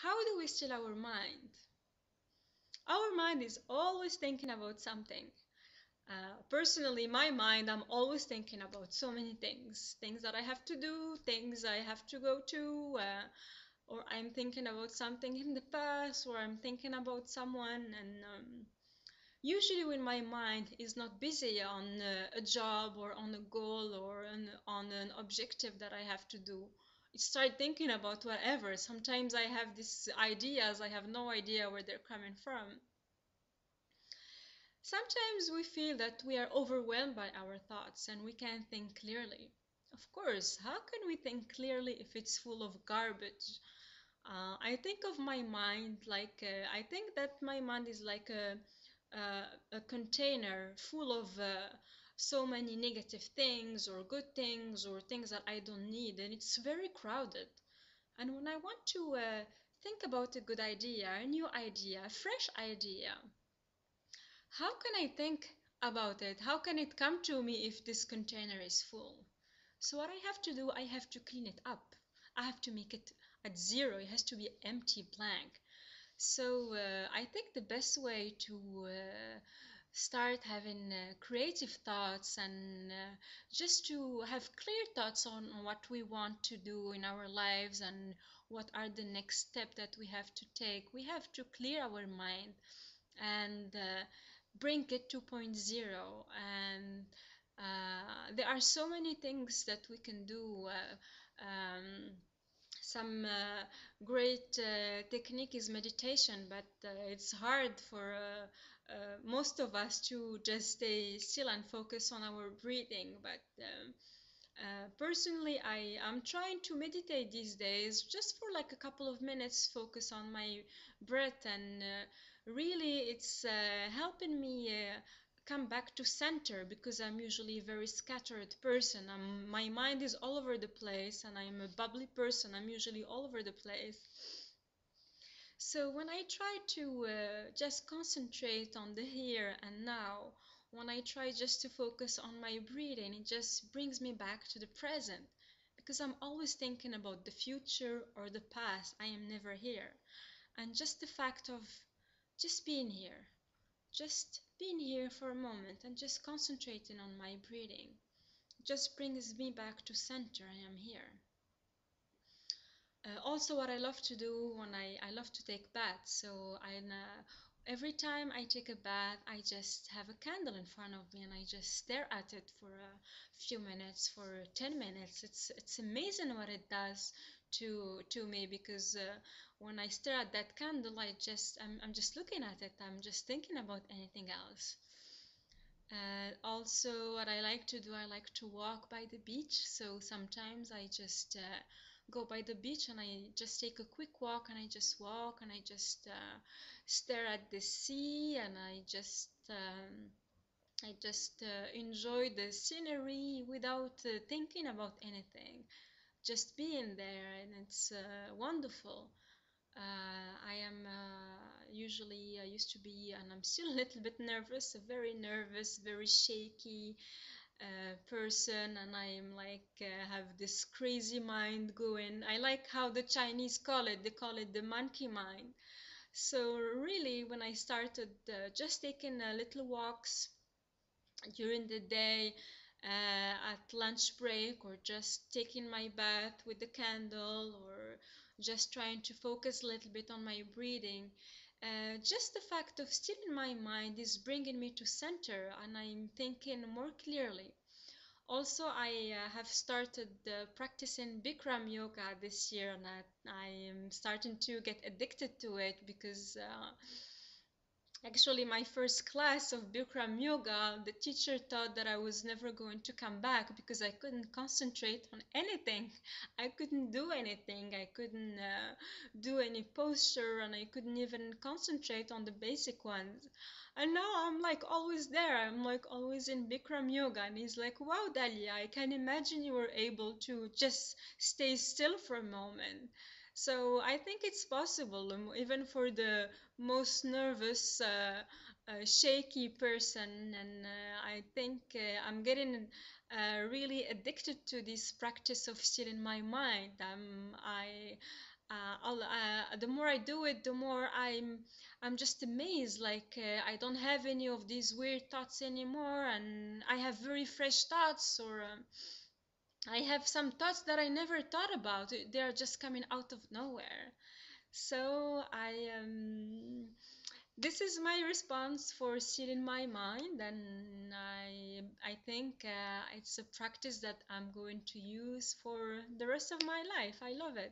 How do we still our mind? Our mind is always thinking about something. Personally, my mind, I'm always thinking about so many things. Things that I have to do, things I have to go to, or I'm thinking about something in the past, or I'm thinking about someone. And usually, when my mind is not busy on a job or on a goal or on an objective that I have to do, it start thinking about whatever. Sometimes I have these ideas, I have no idea where they're coming from. Sometimes we feel that we are overwhelmed by our thoughts and we can't think clearly. Of course, how can we think clearly if it's full of garbage? I think of my mind like I think that my mind is like a container full of so many negative things or good things or things that I don't need, and it's very crowded. And when I want to think about a good idea, a new idea, a fresh idea, how can I think about it? How can it come to me if this container is full? So what I have to do, I have to clean it up. I have to make it at zero. It has to be empty, blank. So I think the best way to start having creative thoughts and just to have clear thoughts on what we want to do in our lives and what are the next step that we have to take, we have to clear our mind and bring it 2.0. And there are so many things that we can do. Some great technique is meditation, but it's hard for most of us to just stay still and focus on our breathing. But personally, I am trying to meditate these days just for like a couple of minutes, focus on my breath, and really it's helping me come back to center because I'm usually a very scattered person. My mind is all over the place and I'm a bubbly person. I'm usually all over the place. So when I try to just concentrate on the here and now, when I try just to focus on my breathing, it just brings me back to the present because I'm always thinking about the future or the past. I am never here. And just the fact of just being here for a moment and just concentrating on my breathing just brings me back to center. I am here. Also, what I love to do when I love to take baths. So every time I take a bath, I just have a candle in front of me and I just stare at it for a few minutes, for 10 minutes. It's amazing what it does to me because when I stare at that candle, I'm just looking at it. I'm just thinking about anything else. Also, what I like to do, I like to walk by the beach. So sometimes I just go by the beach and I just take a quick walk and I just walk and I just stare at the sea and I just enjoy the scenery without thinking about anything. Just being there, and it's wonderful. I am usually I used to be, and I'm still a little bit nervous, a very nervous, very shaky person, and I am like have this crazy mind going. I like how the Chinese call it. They call it the monkey mind. So really, when I started just taking little walks during the day, at lunch break, or just taking my bath with the candle, or just trying to focus a little bit on my breathing. Just the fact of still in my mind is bringing me to center and I'm thinking more clearly. Also, I have started practicing Bikram yoga this year, and I am starting to get addicted to it because actually, my first class of Bikram yoga, the teacher thought that I was never going to come back because I couldn't concentrate on anything. I couldn't do anything. I couldn't do any posture, and I couldn't even concentrate on the basic ones. And now I'm like always there. I'm like always in Bikram yoga, and he's like, "Wow, Dalia, I can imagine you were able to just stay still for a moment." So I think it's possible, even for the most nervous, shaky person, and I think I'm getting really addicted to this practice of still in my mind. the more I do it, the more I'm just amazed. Like I don't have any of these weird thoughts anymore, and I have very fresh thoughts, or I have some thoughts that I never thought about. They are just coming out of nowhere. So this is my response for sealing my mind, and I think it's a practice that I'm going to use for the rest of my life. I love it.